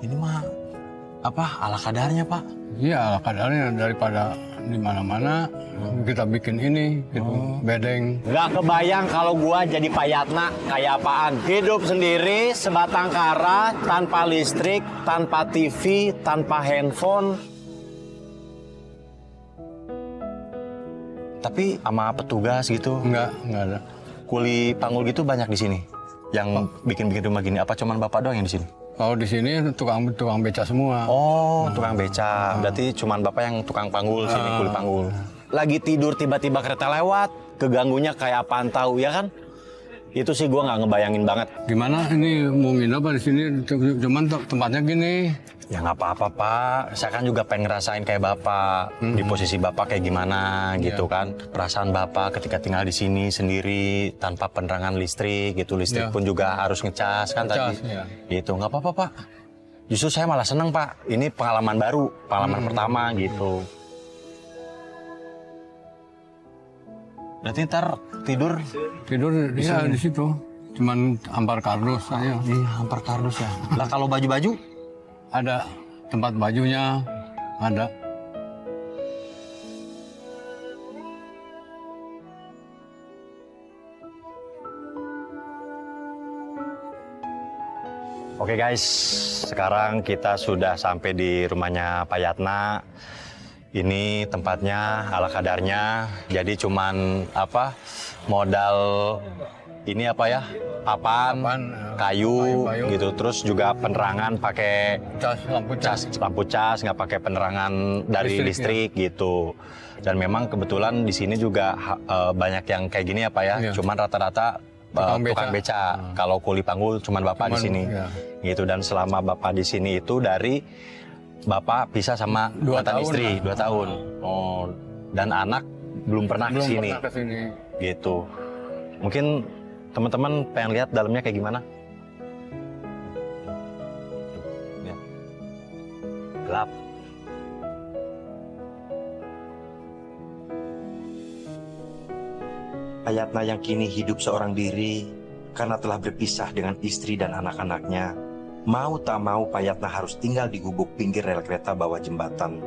Ini mah ala kadarnya, Pak? Iya, kadarnya daripada di mana-mana kita bikin ini gitu, bedeng. Gak kebayang kalau gua jadi Pak Yatna kayak apaan. Hidup sendiri, sebatang kara, tanpa listrik, tanpa TV, tanpa handphone. Tapi sama petugas gitu, Enggak ada. kuli panggul gitu banyak di sini. Yang bikin-bikin rumah gini, apa cuman Bapak doang yang di sini? Kalau di sini tukang beca semua. Oh, tukang beca. Berarti cuman Bapak yang tukang panggul sini, kuli panggul. Lagi tidur tiba-tiba kereta lewat, keganggunya kayak apaan tahu ya kan? Itu sih gua nggak ngebayangin banget. Gimana ini mau nginep di sini? Cuman tempatnya gini. Ya nggak apa-apa, Pak. Saya kan juga pengen ngerasain kayak Bapak. Di posisi Bapak kayak gimana gitu kan. Perasaan Bapak ketika tinggal di sini sendiri tanpa penerangan listrik gitu. Listrik pun juga harus ngecas kan tadi. Ya. Gitu, nggak apa-apa, Pak. Justru saya malah seneng, Pak. Ini pengalaman baru, pengalaman pertama gitu. Berarti ntar tidur Tidur di situ. Cuman ampar kardus aja. Iya, hampir kardus ya. Lah kalau baju-baju? Ada tempat bajunya, ada. Oke guys, sekarang kita sudah sampai di rumahnya Pak Yatna. Ini tempatnya ala kadarnya, jadi cuman modal ini papan, kayu gitu. Terus juga penerangan pakai lampu cas, nggak pakai penerangan dari listrik gitu. Dan memang kebetulan di sini juga banyak yang kayak gini ya Pak ya. Iya. Cuman rata-rata tukang beca. Kalau kuli panggul cuman Bapak di sini. Gitu. Dan selama Bapak di sini itu dari Bapak pisah sama mantan istri 2 tahun. Oh, dan anak belum pernah ke sini. Gitu. Mungkin teman-teman pengen lihat dalamnya kayak gimana? Ya. Gelap. Pak Yatna yang kini hidup seorang diri karena telah berpisah dengan istri dan anak-anaknya, mau tak mau Pak Yatna harus tinggal di gubuk pinggir rel kereta bawah jembatan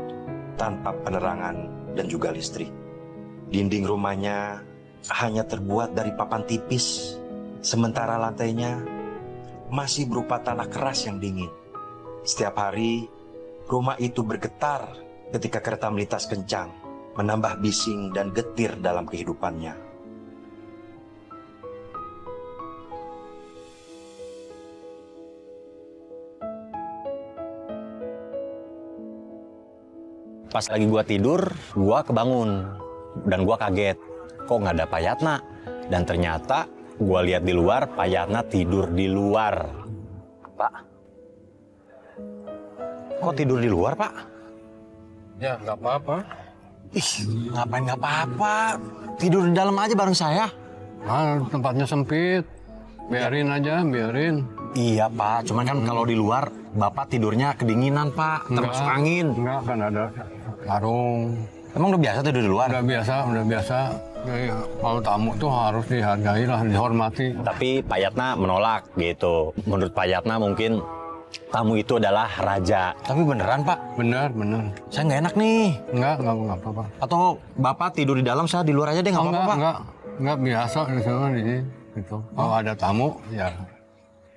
tanpa penerangan dan juga listrik. Dinding rumahnya hanya terbuat dari papan tipis, sementara lantainya masih berupa tanah keras yang dingin. Setiap hari, rumah itu bergetar ketika kereta melintas kencang, menambah bising dan getir dalam kehidupannya. Pas lagi gua tidur, gua kebangun. Dan gua kaget, kok nggak ada Pak Yatna? Dan ternyata gua lihat di luar, Pak Yatna tidur di luar. Pak, kok tidur di luar, Pak? Ya, nggak apa-apa. Ih, ngapain nggak apa-apa? Tidur di dalam aja bareng saya. Nah, tempatnya sempit. Biarin aja, biarin. Iya, Pak. Cuman kan kalau di luar, Bapak tidurnya kedinginan, Pak. Termasuk angin. Enggak, kan ada karung. Emang udah biasa tidur di luar? Udah biasa. Ya, kalau tamu tuh harus dihargai lah, dihormati. Tapi Pak Yatna menolak gitu. Menurut Pak Yatna mungkin tamu itu adalah raja. Tapi beneran, Pak? Bener. Saya nggak enak nih. Enggak apa-apa. Atau Bapak tidur di dalam, saya di luar aja deh, nggak apa-apa, Pak? Enggak biasa di sana di sini. Gitu. Kalau ada tamu, ya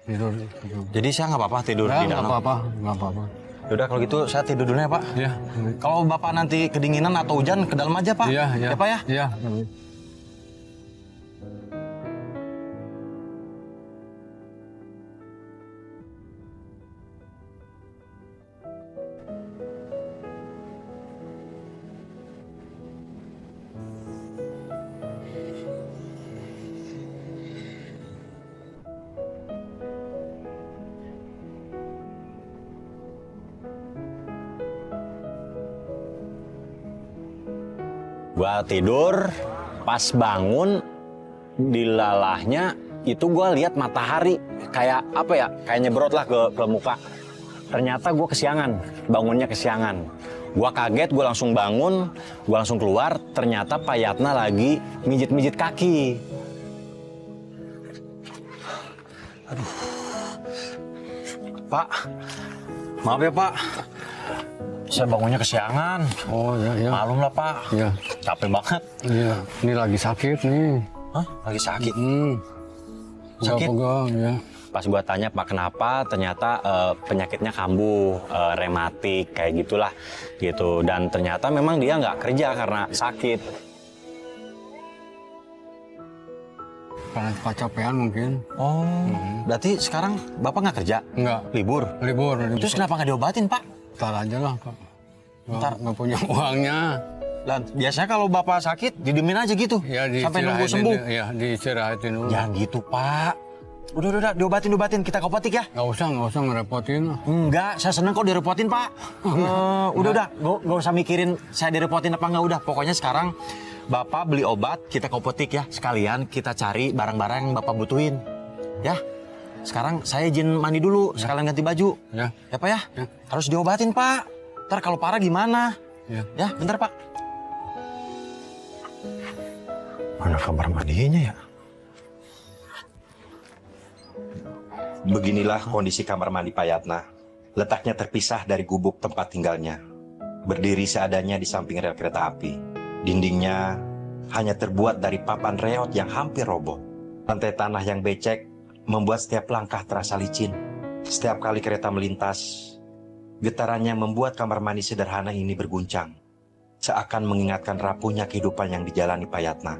tidur. Gitu. Jadi saya nggak apa-apa tidur di dalam? Nggak apa-apa. Yaudah kalau gitu saya tidur dulu ya, Pak. Iya. Kalau Bapak nanti kedinginan atau hujan, ke dalam aja, Pak. Iya. Ya, Pak ya? Iya. Gua tidur, pas bangun dilalahnya itu gua lihat matahari kayak apa ya? Kayak nyebrot lah ke muka. Ternyata gua kesiangan, bangunnya kesiangan. Gua kaget, gua langsung bangun, gua langsung keluar. Ternyata Pak Yatna lagi mijit-mijit kaki. Aduh, Pak, maaf ya Pak. Saya bangunnya kesiangan. Oh ya. Malum lah Pak. Iya. Capek banget. Iya. Ini lagi sakit nih. Hah? Lagi sakit? Sakit? Pegang, ya. Pas gua tanya Pak kenapa, ternyata penyakitnya kambuh, rematik kayak gitulah gitu. Dan ternyata memang dia nggak kerja karena sakit. Karena kecapean mungkin. Oh, berarti sekarang Bapak nggak kerja? Enggak. Libur? Libur. Terus kenapa nggak diobatin Pak? Ntar aja lah, Pak. Ntar. Nggak punya uangnya. Dan biasanya kalau Bapak sakit, didiemin aja gitu? Ya, sampai nunggu sembuh? Ya, diistirahatin dulu. Jangan gitu, Pak. Udah, diobatin. Kita ke apotek ya? Nggak usah ngerepotin. Enggak, saya seneng kok direpotin, Pak. Udah. Nggak usah mikirin saya direpotin apa nggak, udah. Pokoknya sekarang Bapak beli obat, kita ke apotek ya. Sekalian kita cari barang-barang yang Bapak butuhin. Ya? Sekarang saya izin mandi dulu, sekalian ganti baju. Ya. Ya, Pak ya? Ya. Harus diobatin, Pak. Ntar kalau parah gimana? Ya. Bentar, Pak. Mana kamar mandinya ya? Beginilah kondisi kamar mandi Pak Yatna. Letaknya terpisah dari gubuk tempat tinggalnya. Berdiri seadanya di samping rel kereta api. Dindingnya hanya terbuat dari papan reot yang hampir roboh. Lantai tanah yang becek membuat setiap langkah terasa licin. Setiap kali kereta melintas, getarannya membuat kamar mandi sederhana ini berguncang. Seakan mengingatkan rapuhnya kehidupan yang dijalani Pak Yatna.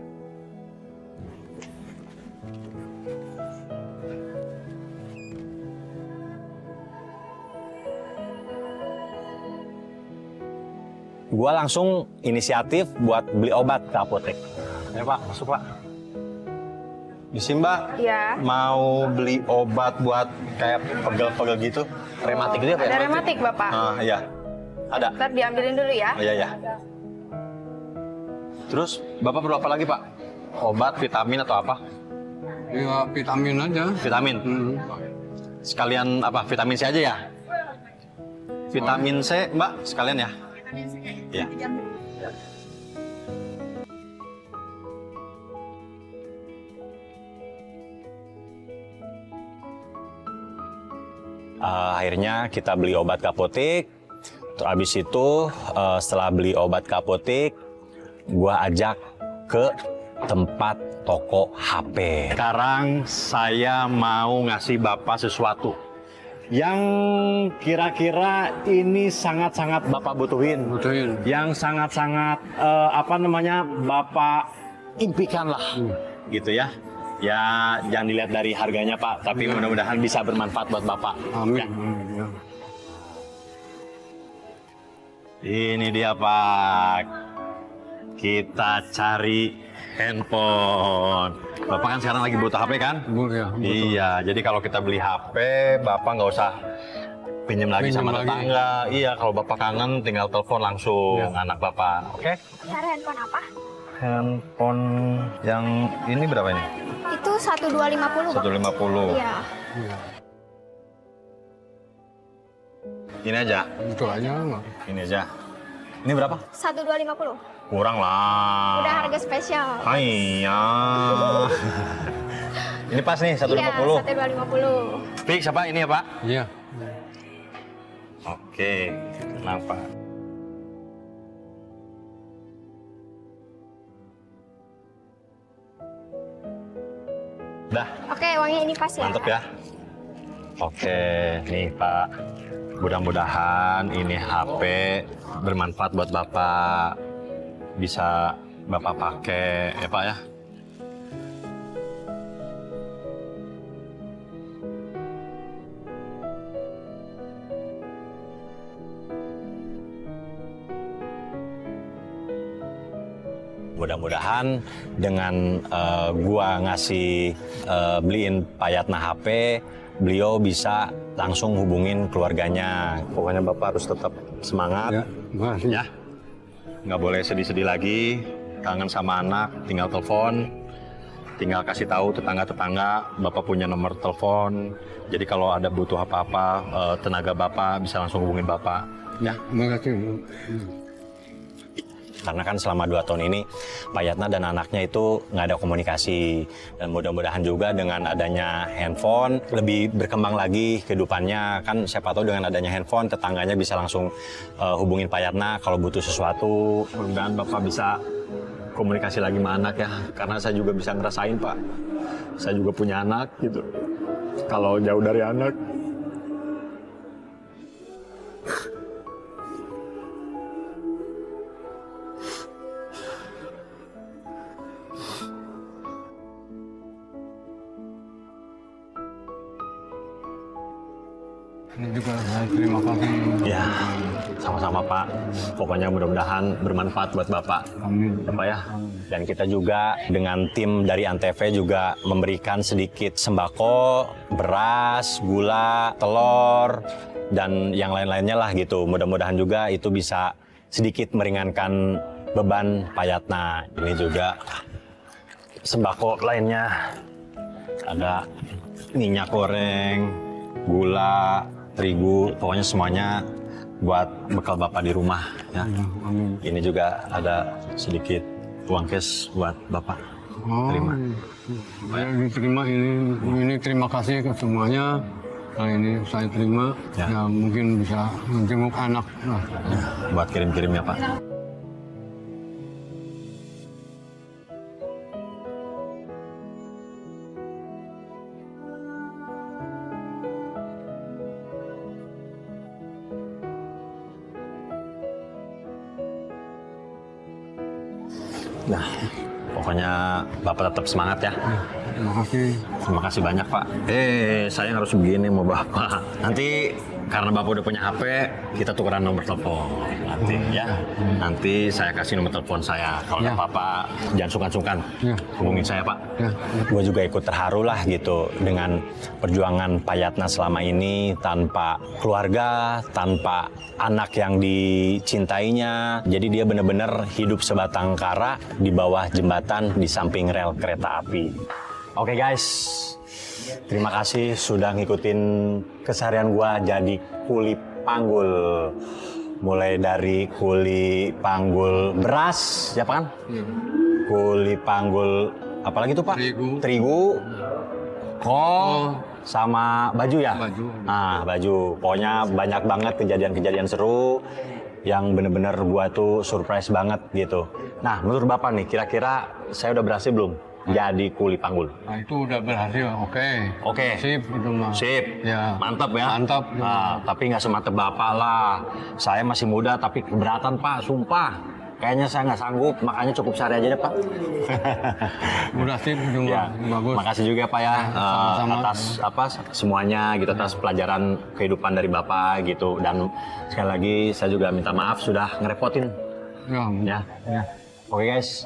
Gua langsung inisiatif buat beli obat ke apotek. Ayo Pak, masuk Pak. Misi Mbak, Iya. mau beli obat buat kayak pegel-pegel gitu, rematik gitu ya Pak? Ada rematik, Bapak. Iya, ada. Ntar diambilin dulu ya. Oh, iya. Terus Bapak perlu apa lagi Pak? Obat, vitamin atau apa? Ya, vitamin aja. Vitamin? Sekalian apa, vitamin C aja ya? Vitamin C Mbak, sekalian ya? Iya. Akhirnya kita beli obat ke apotek. Terus habis itu setelah beli obat ke apotek, gua ajak ke tempat toko HP. Sekarang saya mau ngasih Bapak sesuatu yang kira-kira ini sangat-sangat Bapak butuhin. Yang sangat-sangat Bapak impikan lah. Gitu ya. Ya, jangan dilihat dari harganya Pak, tapi mudah-mudahan bisa bermanfaat buat Bapak. Amin. Ya. Ini dia Pak. kita cari handphone. Bapak kan sekarang lagi butuh HP kan? Ya, betul. Iya, jadi kalau kita beli HP, Bapak nggak usah pinjam lagi Pinjam sama lagi. tetangga. Iya, kalau Bapak kangen tinggal telepon langsung Ya. anak Bapak. Oke? Cari handphone apa? Handphone yang ini berapa ini? Itu 1250, Bang. 150. Iya. Iya. Ini aja. Itu aja nggak? Ini aja. Ini berapa? 1250. Kurang lah. Udah harga spesial. Iya. Ini pas nih 150. Iya, 1250. Fix apa ini ya, Pak? Iya. Oke. Kenapa? Dah, Oke, uangnya ini pas ya. mantep ya. Oke, nih Pak. Mudah-mudahan ini HP bermanfaat buat Bapak. Bisa Bapak pakai ya Pak ya. Mudah-mudahan dengan gua ngasih beliin Pak Yatna HP, beliau bisa langsung hubungin keluarganya. Pokoknya Bapak harus tetap semangat. Ya, makasih. Ya, nggak boleh sedih-sedih lagi. Kangen sama anak, tinggal telepon. Tinggal kasih tahu tetangga-tetangga, Bapak punya nomor telepon. Jadi kalau ada butuh apa-apa, tenaga Bapak bisa langsung hubungin Bapak. Ya, Makasih. karena kan selama 2 tahun ini Pak Yatna dan anaknya itu nggak ada komunikasi. Dan mudah-mudahan juga dengan adanya handphone lebih berkembang lagi kehidupannya. Kan siapa tahu dengan adanya handphone tetangganya bisa langsung hubungin Pak Yatna kalau butuh sesuatu. Mudah-mudahan Bapak bisa komunikasi lagi sama anak ya. Karena saya juga bisa ngerasain Pak. Saya juga punya anak gitu. Kalau jauh dari anak, Ini juga saya terima kasih. ya, sama-sama Pak. Pokoknya mudah-mudahan bermanfaat buat Bapak. Amin. Bapak ya. Dan kita juga dengan tim dari Antv juga memberikan sedikit sembako, beras, gula, telur, dan yang lain-lainnya lah gitu. Mudah-mudahan juga itu bisa sedikit meringankan beban Pak Yatna. Ini juga sembako lainnya. Ada minyak goreng, gula, terigu, pokoknya semuanya buat bekal Bapak di rumah ya. Amin. Ini juga ada sedikit uang cash buat Bapak. Oh, Terima. Saya diterima ini terima kasih ke semuanya. Nah, ini saya terima. Ya. Ya, mungkin bisa menjenguk anak. Nah, Buat kirim-kirim ya Pak. Nah, pokoknya Bapak tetap semangat ya. terima kasih. Terima kasih banyak Pak. Saya harus begini mau Bapak. Nanti karena Bapak udah punya HP, kita tukeran nomor telepon. Nanti ya. Nanti saya kasih nomor telepon saya. Kalau Ya. ada apa-apa, jangan sungkan-sungkan. Ya. Hubungin saya Pak. Ya. Gue juga ikut terharu lah gitu dengan perjuangan Pak Yatna selama ini tanpa keluarga, tanpa anak yang dicintainya. Jadi dia benar-benar hidup sebatang kara di bawah jembatan di samping rel kereta api. Oke guys, terima kasih sudah ngikutin keseharian gua jadi kuli panggul. Mulai dari kuli panggul beras, ya kan? Kuli panggul apalagi tuh Pak? Terigu. Kol, sama baju ya? Baju. Nah, baju. Pokoknya banyak banget kejadian-kejadian seru yang bener-bener gua tuh surprise banget gitu. Nah, menurut Bapak nih, kira-kira saya udah berhasil belum jadi kuli panggul? Nah, itu udah berhasil. Oke. Oke. Sip itu mah. Sip. Ya. Mantap ya. Mantap. Nah, tapi nggak semantep Bapak lah. Saya masih muda tapi keberatan Pak, sumpah. Kayaknya saya nggak sanggup, makanya cukup sehari aja deh Pak. Udah sip itu mah. Ya, Bagus. makasih juga Pak ya sama-sama. atas apa semuanya gitu, atas pelajaran kehidupan dari Bapak gitu. Dan sekali lagi saya juga minta maaf sudah ngerepotin Ya. ya. Ya. Oke guys,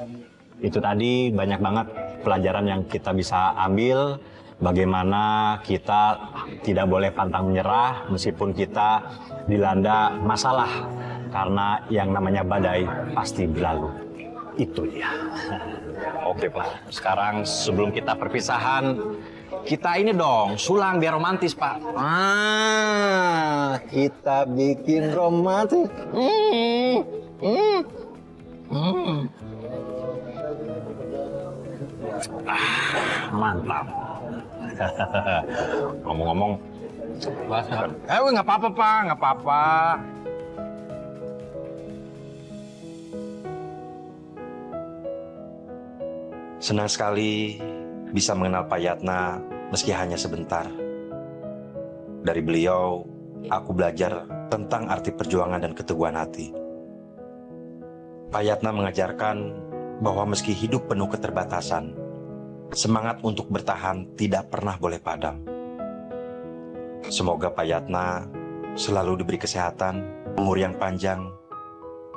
itu tadi banyak banget pelajaran yang kita bisa ambil. Bagaimana kita tidak boleh pantang menyerah meskipun kita dilanda masalah. Karena yang namanya badai pasti berlalu. Itu dia. Oke Pak, sekarang sebelum kita perpisahan, kita ini dong, sulang biar romantis Pak. Kita bikin romantis. Mantap. Ngomong-ngomong, Basah. nggak apa-apa Pak, nggak apa-apa. Senang sekali bisa mengenal Pak Yatna meski hanya sebentar. Dari beliau, aku belajar tentang arti perjuangan dan keteguhan hati. Pak Yatna mengajarkan bahwa meski hidup penuh keterbatasan, semangat untuk bertahan tidak pernah boleh padam. Semoga Pak Yatna selalu diberi kesehatan, umur yang panjang,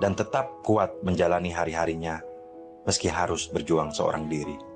dan tetap kuat menjalani hari-harinya meski harus berjuang seorang diri.